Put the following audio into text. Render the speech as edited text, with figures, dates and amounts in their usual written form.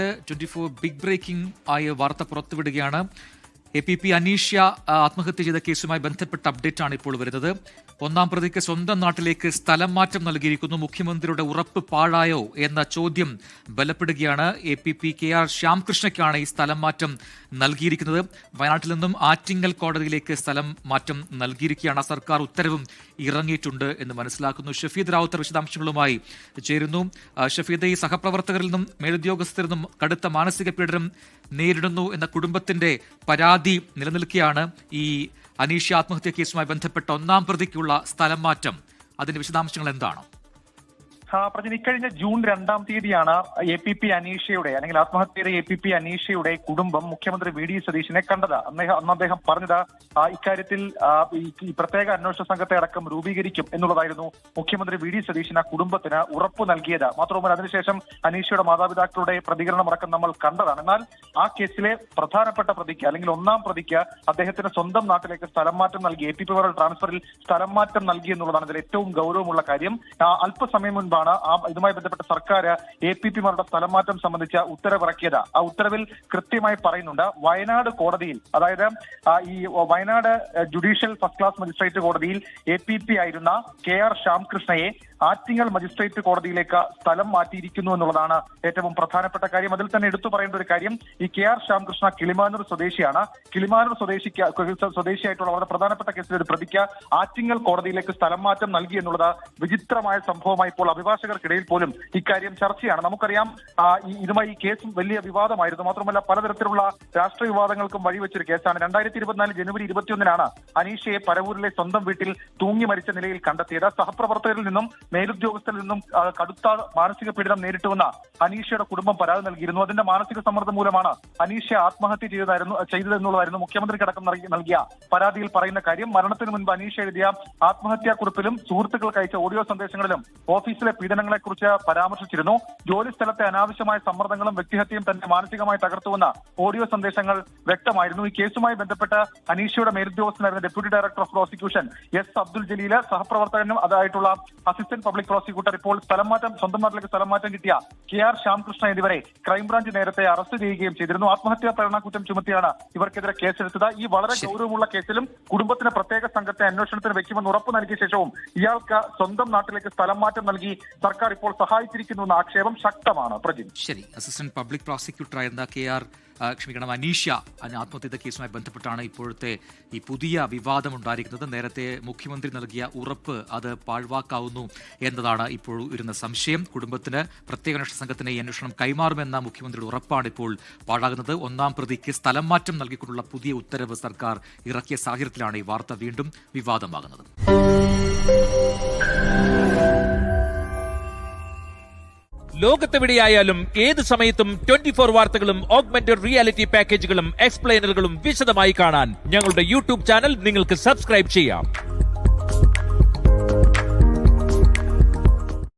24 big breaking ആയ വാർത്ത പുറത്തുവിടുകയാണ്. APP Aneeshya ആത്മഹത്യ ചെയ്ത കേസുമായി ബന്ധപ്പെട്ട അപ്ഡേറ്റ് ആണ് ഇപ്പോൾ വരുന്നത്. ഒന്നാം പ്രതിക്ക് സ്വന്തം നാട്ടിലേക്ക് സ്ഥലം മാറ്റം നൽകിയിരിക്കുന്നു. മുഖ്യമന്ത്രിയുടെ ഉറപ്പ് പാഴായോ എന്ന ചോദ്യം ബലപ്പെടുകയാണ്. APP KR ശ്യാംകൃഷ്ണയ്ക്കാണ് ഈ സ്ഥലം മാറ്റം നൽകിയിരിക്കുന്നത്. വയനാട്ടിൽ നിന്നും ആറ്റിങ്ങൽ കോടതിയിലേക്ക് സ്ഥലം മാറ്റം നൽകിയിരിക്കുകയാണ്. സർക്കാർ ഉത്തരവും ഇറങ്ങിയിട്ടുണ്ട് എന്ന് മനസ്സിലാക്കുന്നു. ഷഫീദ് റാവുത്തർ വിശദാംശങ്ങളുമായി ചേരുന്നു. ഷഫീദ്, ഈ സഹപ്രവർത്തകരിൽ നിന്നും മേലുദ്യോഗസ്ഥരിൽ നിന്നും കടുത്ത മാനസിക പീഡനം നേരിടുന്നു എന്ന കുടുംബത്തിന്റെ പരാതി നിലനിൽക്കുകയാണ്. ഈ അനീഷ്യ ആത്മഹത്യ കേസുമായി ബന്ധപ്പെട്ട ഒന്നാം പ്രതിക്കുള്ള സ്ഥലം മാറ്റം, അതിന്റെ വിശദാംശങ്ങൾ എന്താണ്? പ്രജിൻ, ഇക്കഴിഞ്ഞ ജൂൺ 2-ാം തീയതിയാണ് APP അനീഷയുടെ അല്ലെങ്കിൽ ആത്മഹത്യയുടെ APP അനീഷയുടെ കുടുംബം മുഖ്യമന്ത്രി VD സതീശനെ കണ്ടത്. അന്ന് അദ്ദേഹം പറഞ്ഞത് ഇക്കാര്യത്തിൽ ഈ പ്രത്യേക അന്വേഷണ സംഘത്തെ അടക്കം രൂപീകരിക്കും എന്നുള്ളതായിരുന്നു മുഖ്യമന്ത്രി VD സതീശൻ ആ കുടുംബത്തിന് ഉറപ്പ് നൽകിയത്. മാത്രവുമല്ല, അതിനുശേഷം അനീഷയുടെ മാതാപിതാക്കളുടെ പ്രതികരണമടക്കം നമ്മൾ കണ്ടതാണ്. എന്നാൽ ആ കേസിലെ പ്രധാനപ്പെട്ട പ്രതിക്ക് അല്ലെങ്കിൽ ഒന്നാം പ്രതിക്ക് അദ്ദേഹത്തിന് സ്വന്തം നാട്ടിലേക്ക് സ്ഥലം മാറ്റം നൽകി, APP ട്രാൻസ്ഫറിൽ സ്ഥലം മാറ്റം നൽകി എന്നുള്ളതാണ് ഇതിൽ ഏറ്റവും ഗൗരവമുള്ള കാര്യം. അല്പസമയം മുൻപ് ഇതുമായി ബന്ധപ്പെട്ട സർക്കാർ APP-മാരുടെ സ്ഥലം മാറ്റം സംബന്ധിച്ച ഉത്തരവിറക്കിയത്. ആ ഉത്തരവിൽ കൃത്യമായി പറയുന്നുണ്ട്, വയനാട് കോടതിയിൽ, അതായത് ഈ Wayanad judicial first class magistrate കോടതിയിൽ APP ആയിരുന്ന KR ശ്യാംകൃഷ്ണയെ ആറ്റിങ്ങൽ മജിസ്ട്രേറ്റ് കോടതിയിലേക്ക് സ്ഥലം മാറ്റിയിരിക്കുന്നു എന്നുള്ളതാണ് ഏറ്റവും പ്രധാനപ്പെട്ട കാര്യം. അതിൽ തന്നെ എടുത്തു പറയേണ്ട ഒരു കാര്യം, ഈ KR ശ്യാംകൃഷ്ണ കിളിമാനൂർ സ്വദേശിയാണ്. കിളിമാനൂർ സ്വദേശിയായിട്ടുള്ള വളരെ പ്രധാനപ്പെട്ട കേസിൽ ഒരു പ്രതിക്ക് ആറ്റിങ്ങൽ കോടതിയിലേക്ക് സ്ഥലം മാറ്റം നൽകി എന്നുള്ളത് വിചിത്രമായ സംഭവമായി ഇപ്പോൾ അഭിഭാഷകർക്കിടയിൽ പോലും ഇക്കാര്യം ചർച്ചയാണ്. നമുക്കറിയാം, ഇതുമായി ഈ കേസും വലിയ വിവാദമായിരുന്നു. മാത്രമല്ല, പലതരത്തിലുള്ള രാഷ്ട്രീയ വിവാദങ്ങൾക്കും വഴിവെച്ചൊരു കേസാണ്. 2024 ജനുവരി 21-നാണ് അനീഷയെ പരവൂരിലെ സ്വന്തം വീട്ടിൽ തൂങ്ങി മരിച്ച നിലയിൽ കണ്ടെത്തിയത്. സഹപ്രവർത്തകരിൽ നിന്നും മേലുദ്യോഗസ്ഥരിൽ നിന്നും കടുത്ത മാനസിക പീഡനം നേരിട്ടുവന്ന അനീഷയുടെ കുടുംബം പരാതി നൽകിയിരുന്നു. അതിന്റെ മാനസിക സമ്മർദ്ദം മൂലമാണ് അനീഷ ആത്മഹത്യ ചെയ്തതെന്നുള്ളതായിരുന്നു മുഖ്യമന്ത്രിക്കടക്കം നൽകിയ പരാതിയിൽ പറയുന്ന കാര്യം. മരണത്തിന് മുൻപ് അനീഷ എഴുതിയ ആത്മഹത്യാ കുറിപ്പിലും സുഹൃത്തുക്കൾക്ക് അയച്ച ഓഡിയോ സന്ദേശങ്ങളിലും ഓഫീസിലെ പീഡനങ്ങളെക്കുറിച്ച് പരാമർശിച്ചിരുന്നു. ജോലി സ്ഥലത്തെ അനാവശ്യമായ സമ്മർദ്ദങ്ങളും വ്യക്തിഹത്യയും തന്നെ മാനസികമായി തകർത്തുവന്ന ഓഡിയോ സന്ദേശങ്ങൾ വ്യക്തമായിരുന്നു. ഈ കേസുമായി ബന്ധപ്പെട്ട് അനീഷയുടെ മേലുദ്യോഗസ്ഥനായിരുന്ന deputy director of prosecution S. Abdul Jaleel, സഹപ്രവർത്തകനും അതായിട്ടുള്ള അസിസ്റ്റന്റ് പബ്ലിക് പ്രോസിക്യൂട്ടർ, ഇപ്പോൾ സ്വന്തം നാട്ടിലേക്ക് സ്ഥലം മാറ്റം കിട്ടിയ KR ശ്യാംകൃഷ്ണ എന്നിവരെ ക്രൈംബ്രാഞ്ച് നേരത്തെ അറസ്റ്റ് ചെയ്യുകയും ചെയ്തിരുന്നു. ആത്മഹത്യാ പ്രേരണക്കുറ്റം ചുമത്തിയാണ് ഇവർക്കെതിരെ കേസെടുത്തത്. ഈ വളരെ ഗൗരവമുള്ള കേസിലും കുടുംബത്തിന് പ്രത്യേക സംഘത്തെ അന്വേഷണത്തിന് വെക്കുമെന്ന് ഉറപ്പ് നൽകിയ ശേഷവും ഇയാൾക്ക് സ്വന്തം നാട്ടിലേക്ക് സ്ഥലം മാറ്റം നൽകി സർക്കാർ ഇപ്പോൾ സഹായിച്ചിരിക്കുന്നുവെന്ന ആക്ഷേപം ശക്തമാണ്. പ്രജിൻ, ശരി. അസിസ്റ്റന്റ് പബ്ലിക് പ്രോസിക്യൂട്ടറായിരുന്ന അനീഷ ആത്മഹത്യ കേസുമായി ബന്ധപ്പെട്ടാണ് ഇപ്പോഴത്തെ ഈ പുതിയ വിവാദം ഉണ്ടായിരിക്കുന്നത്. നേരത്തെ മുഖ്യമന്ത്രി നൽകിയ ഉറപ്പ് അത് പാഴ്വാക്കാവുന്നു എന്നതാണ് ഇപ്പോൾ വരുന്ന സംശയം. കുടുംബത്തിന് പ്രത്യേക അന്വേഷണ സംഘത്തിന് ഈ അന്വേഷണം കൈമാറുമെന്ന മുഖ്യമന്ത്രിയുടെ ഉറപ്പാണ് ഇപ്പോൾ പാഴാകുന്നത്. ഒന്നാം പ്രതിക്ക് സ്ഥലം മാറ്റം നൽകിക്കൊണ്ടുള്ള പുതിയ ഉത്തരവ് സർക്കാർ ഇറക്കിയ സാഹചര്യത്തിലാണ് ഈ വാർത്ത വീണ്ടും വിവാദമാകുന്നത്. ലോകത്തെവിടെയായാലും ഏത് സമയത്തും 24 വാർത്തകളും ഓഗ്മെന്റഡ് റിയാലിറ്റി പാക്കേജുകളും എക്സ്പ്ലെയിനറുകളും വിശദമായി കാണാൻ ഞങ്ങളുടെ YouTube ചാനൽ നിങ്ങൾക്ക് സബ്സ്ക്രൈബ് ചെയ്യാം.